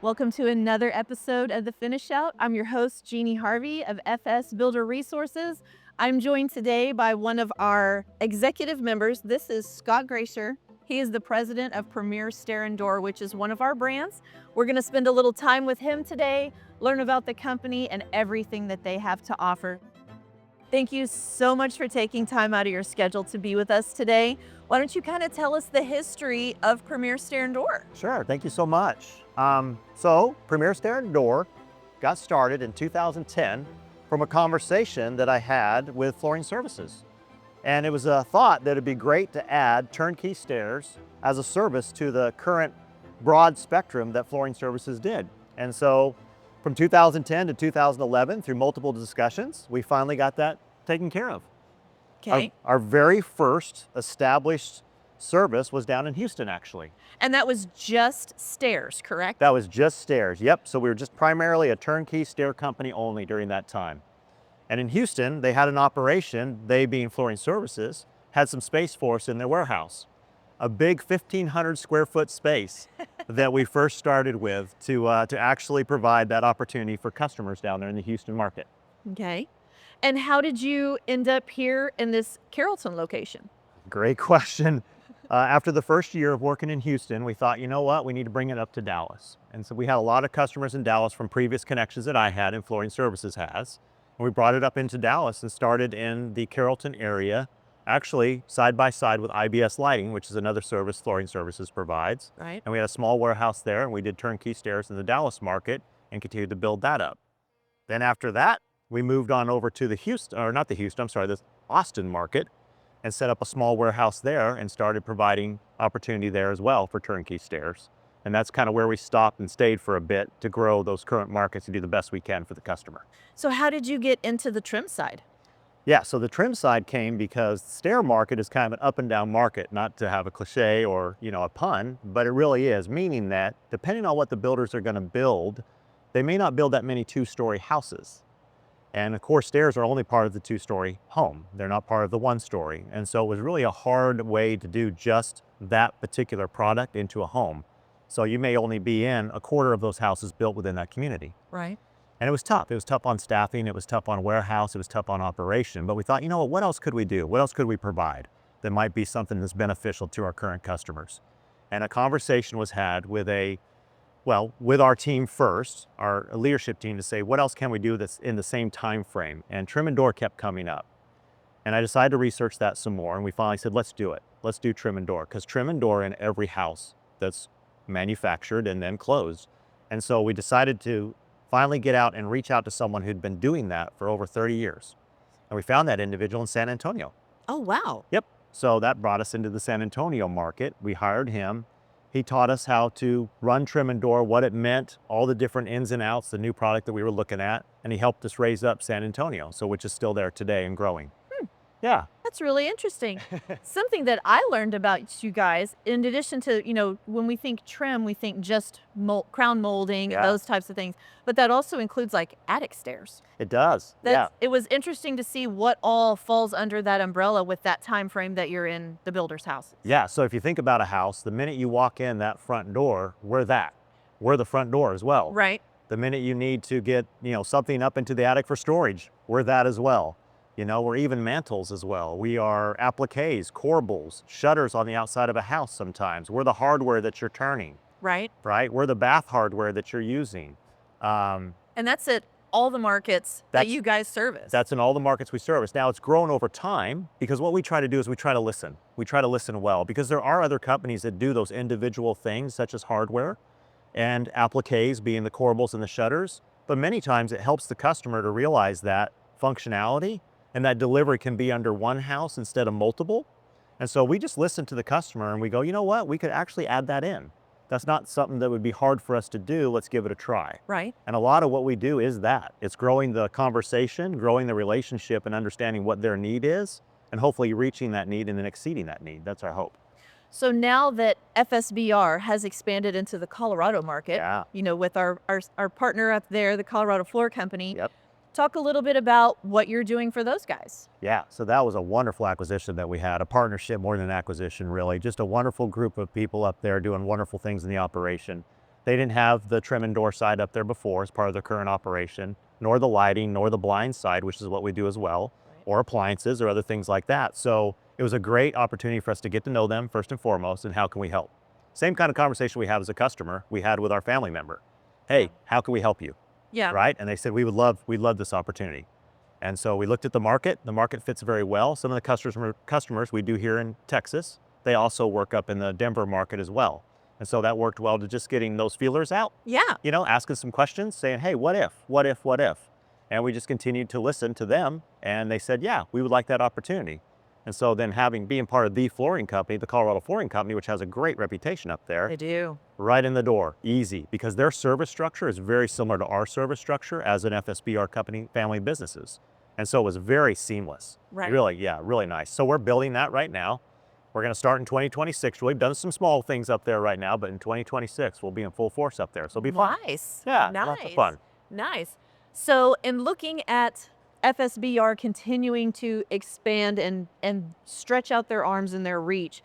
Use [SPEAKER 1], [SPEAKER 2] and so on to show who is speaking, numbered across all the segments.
[SPEAKER 1] Welcome to another episode of The Finish Out. I'm your host, Jeannie Harvey of FS Builder Resources. I'm joined today by one of our executive members. This is Scott Graesser. He is the president of Premier Stair and Door, which is one of our brands. We're going to spend a little time with him today, learn about the company and everything that they have to offer. Thank you so much for taking time out of your schedule to be with us today. Why don't you kind of tell us the history of Premier Stair and Door?
[SPEAKER 2] Sure, thank you so much. So Premier Stair and Door got started in 2010 from a conversation that I had with Flooring Services. And it was a thought that it'd be great to add turnkey stairs as a service to the current broad spectrum that Flooring Services did. And so from 2010 to 2011, through multiple discussions, we finally got that taken care of.
[SPEAKER 1] Okay.
[SPEAKER 2] Our very first established service was down in Houston, actually.
[SPEAKER 1] And that was just stairs, correct?
[SPEAKER 2] That was just stairs, yep. So we were just primarily a turnkey stair company only during that time. And in Houston, they had an operation, they being Flooring Services, had some space for us in their warehouse. A big 1,500 square foot space that we first started with to actually provide that opportunity for customers down there in the Houston market.
[SPEAKER 1] Okay. And how did you end up here in this Carrollton location?
[SPEAKER 2] Great question. After the first year of working in Houston, we thought, you know what, we need to bring it up to Dallas. And so we had a lot of customers in Dallas from previous connections that I had and Flooring Services has. And we brought it up into Dallas and started in the Carrollton area, actually side by side with IBS Lighting, which is another service Flooring Services provides.
[SPEAKER 1] Right.
[SPEAKER 2] And we had a small warehouse there and we did turnkey stairs in the Dallas market and continued to build that up. Then after that, we moved on over to the Austin market and set up a small warehouse there and started providing opportunity there as well for turnkey stairs. And that's kind of where we stopped and stayed for a bit to grow those current markets and do the best we can for the customer.
[SPEAKER 1] So how did you get into the trim side?
[SPEAKER 2] Yeah, so the trim side came because the stair market is kind of an up and down market, not to have a cliche or, a pun, but it really is, meaning that depending on what the builders are going to build, they may not build that many two-story houses. And of course, stairs are only part of the two-story home. They're not part of the one-story. And so it was really a hard way to do just that particular product into a home. So you may only be in a quarter of those houses built within that community.
[SPEAKER 1] Right.
[SPEAKER 2] And it was tough. It was tough on staffing. It was tough on warehouse. It was tough on operation. But we thought, what else could we do? What else could we provide that might be something that's beneficial to our current customers? And a conversation was had with our team first, our leadership team, to say, what else can we do that's in the same time frame? And trim and door kept coming up. And I decided to research that some more. And we finally said, let's do it. Let's do trim and door, because trim and door in every house that's manufactured and then closed. And so we decided to finally get out and reach out to someone who'd been doing that for over 30 years. And we found that individual in San Antonio.
[SPEAKER 1] Oh, wow.
[SPEAKER 2] Yep. So that brought us into the San Antonio market. We hired him. He taught us how to run trim and door, what it meant, all the different ins and outs, the new product that we were looking at. And he helped us raise up San Antonio, which is still there today and growing. Yeah.
[SPEAKER 1] That's really interesting. Something that I learned about you guys, in addition to, when we think trim, we think just crown molding,
[SPEAKER 2] Yeah.
[SPEAKER 1] those types of things. But that also includes like attic stairs.
[SPEAKER 2] It does. Yeah.
[SPEAKER 1] It was interesting to see what all falls under that umbrella with that time frame that you're in the builder's house.
[SPEAKER 2] Yeah. So if you think about a house, the minute you walk in that front door, we're the front door as well.
[SPEAKER 1] Right.
[SPEAKER 2] The minute you need to get, something up into the attic for storage, we're that as well. We're even mantles as well. We are appliques, corbels, shutters on the outside of a house sometimes. We're the hardware that you're turning.
[SPEAKER 1] Right.
[SPEAKER 2] Right? We're the bath hardware that you're using.
[SPEAKER 1] And that's at all the markets that you guys service.
[SPEAKER 2] That's in all the markets we service. Now, it's grown over time because what we try to do is we try to listen. We try to listen well because there are other companies that do those individual things such as hardware and appliques being the corbels and the shutters. But many times it helps the customer to realize that functionality and that delivery can be under one house instead of multiple. And so we just listen to the customer and we go, you know what, we could actually add that in. That's not something that would be hard for us to do. Let's give it a try.
[SPEAKER 1] Right.
[SPEAKER 2] And a lot of what we do is that. It's growing the conversation, growing the relationship, and understanding what their need is, and hopefully reaching that need and then exceeding that need. That's our hope.
[SPEAKER 1] So now that FSBR has expanded into the Colorado market,
[SPEAKER 2] Yeah.
[SPEAKER 1] With our partner up there, the Colorado Floor Company,
[SPEAKER 2] Yep.
[SPEAKER 1] talk a little bit about what you're doing for those guys.
[SPEAKER 2] Yeah, so that was a wonderful acquisition that we had, a partnership more than an acquisition, really. Just a wonderful group of people up there doing wonderful things in the operation. They didn't have the trim and door side up there before as part of their current operation, nor the lighting, nor the blind side, which is what we do as well, or appliances or other things like that. So it was a great opportunity for us to get to know them first and foremost, and how can we help? Same kind of conversation we have as a customer we had with our family member. Hey, how can we help you?
[SPEAKER 1] Yeah.
[SPEAKER 2] Right? And they said, we'd love this opportunity. And so we looked at the market. The market fits very well. Some of the customers we do here in Texas, they also work up in the Denver market as well. And so that worked well to just getting those feelers out.
[SPEAKER 1] Yeah.
[SPEAKER 2] You know, asking some questions, saying, hey, what if, what if, what if? And we just continued to listen to them. And they said, yeah, we would like that opportunity. And so then being part of the flooring company, the Colorado Flooring Company, which has a great reputation up there.
[SPEAKER 1] They do.
[SPEAKER 2] Right in the door, easy, because their service structure is very similar to our service structure as an FSBR company, family businesses. And so it was very seamless.
[SPEAKER 1] Right.
[SPEAKER 2] Really, yeah, really nice. So we're building that right now. We're going to start in 2026. We've done some small things up there right now, but in 2026, we'll be in full force up there. So it'll be fun.
[SPEAKER 1] Nice.
[SPEAKER 2] Yeah,
[SPEAKER 1] Nice.
[SPEAKER 2] lots of fun.
[SPEAKER 1] Nice. So in looking at FSBR continuing to expand and stretch out their arms and their reach,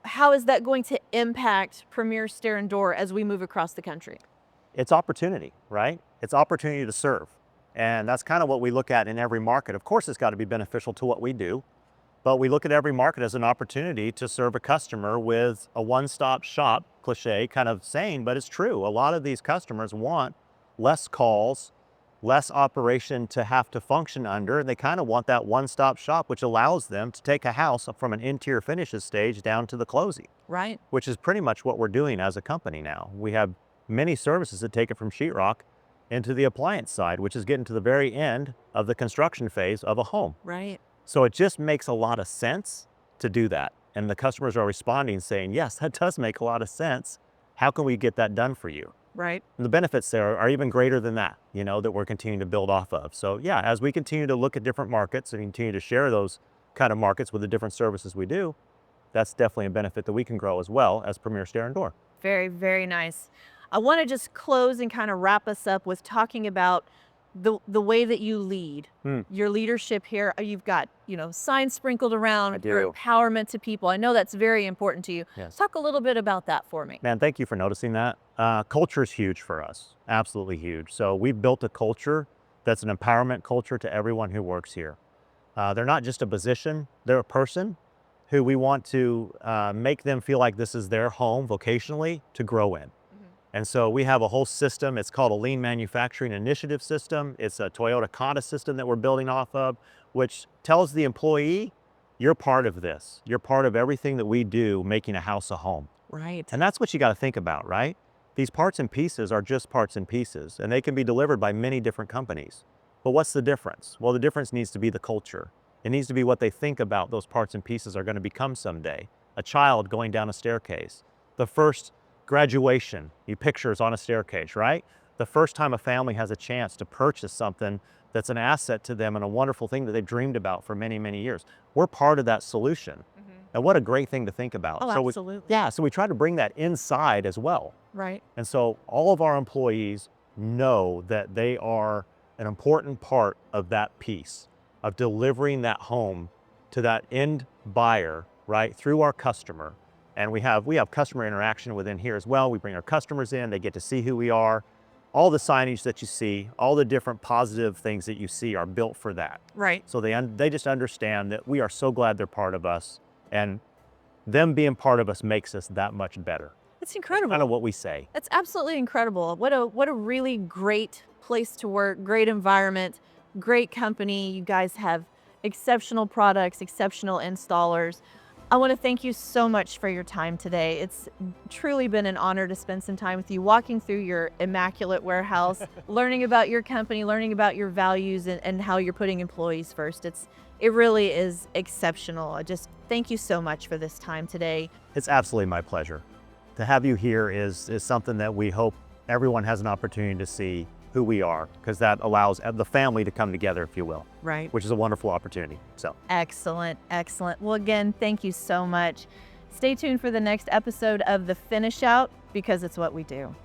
[SPEAKER 1] how is that going to impact Premier Stair and Door as we move across the country?
[SPEAKER 2] It's opportunity, right? It's opportunity to serve. And that's kind of what we look at in every market. Of course, it's got to be beneficial to what we do, but we look at every market as an opportunity to serve a customer with a one-stop shop, cliche kind of saying, but it's true. A lot of these customers want less calls, less operation to have to function under. They kind of want that one-stop shop, which allows them to take a house from an interior finishes stage down to the closing.
[SPEAKER 1] Right.
[SPEAKER 2] Which is pretty much what we're doing as a company now. We have many services that take it from sheetrock into the appliance side, which is getting to the very end of the construction phase of a home.
[SPEAKER 1] Right.
[SPEAKER 2] So it just makes a lot of sense to do that. And the customers are responding saying, yes, that does make a lot of sense. How can we get that done for you?
[SPEAKER 1] Right.
[SPEAKER 2] And the benefits there are even greater than that, you know, that we're continuing to build off of. So yeah, as we continue to look at different markets and continue to share those kind of markets with the different services we do, that's definitely a benefit that we can grow as well as Premier Stair and Door.
[SPEAKER 1] Very, very nice. I want to just close and kind of wrap us up with talking about the way that you lead, your leadership here. You've got, signs sprinkled around, your empowerment to people. I know that's very important to you.
[SPEAKER 2] Yes.
[SPEAKER 1] Talk a little bit about that for me.
[SPEAKER 2] Man, thank you for noticing that. Culture is huge for us, absolutely huge. So we've built a culture that's an empowerment culture to everyone who works here. They're not just a position, they're a person who we want to make them feel like this is their home vocationally to grow in. And so we have a whole system. It's called a Lean Manufacturing Initiative system. It's a Toyota Kata system that we're building off of, which tells the employee, you're part of this. You're part of everything that we do, making a house a home.
[SPEAKER 1] Right.
[SPEAKER 2] And that's what you got to think about, right? These parts and pieces are just parts and pieces, and they can be delivered by many different companies. But what's the difference? Well, the difference needs to be the culture. It needs to be what they think about those parts and pieces are going to become someday. A child going down a staircase. The first graduation, you pictures on a staircase, right? The first time a family has a chance to purchase something that's an asset to them and a wonderful thing that they've dreamed about for many, many years. We're part of that solution. And what a great thing to think about.
[SPEAKER 1] Oh, absolutely.
[SPEAKER 2] So we try to bring that inside as well.
[SPEAKER 1] Right.
[SPEAKER 2] And so all of our employees know that they are an important part of that piece of delivering that home to that end buyer, right, through our customer. And we have customer interaction within here as well. We bring our customers in, they get to see who we are. All the signage that you see, all the different positive things that you see are built for that.
[SPEAKER 1] Right.
[SPEAKER 2] So they just understand that we are so glad they're part of us, and them being part of us makes us that much better.
[SPEAKER 1] It's incredible.
[SPEAKER 2] That's kind of what we say.
[SPEAKER 1] That's absolutely incredible. What a really great place to work, great environment, great company. You guys have exceptional products, exceptional installers. I want to thank you so much for your time today. It's truly been an honor to spend some time with you, walking through your immaculate warehouse, learning about your company, learning about your values and how you're putting employees first. It really is exceptional. I just thank you so much for this time today.
[SPEAKER 2] It's absolutely my pleasure. To have you here is something that we hope everyone has an opportunity to see who we are, because that allows the family to come together, if you will.
[SPEAKER 1] Right.
[SPEAKER 2] Which is a wonderful opportunity. So
[SPEAKER 1] excellent, excellent. Well, again, thank you so much. Stay tuned for the next episode of The Finish Out, because it's what we do.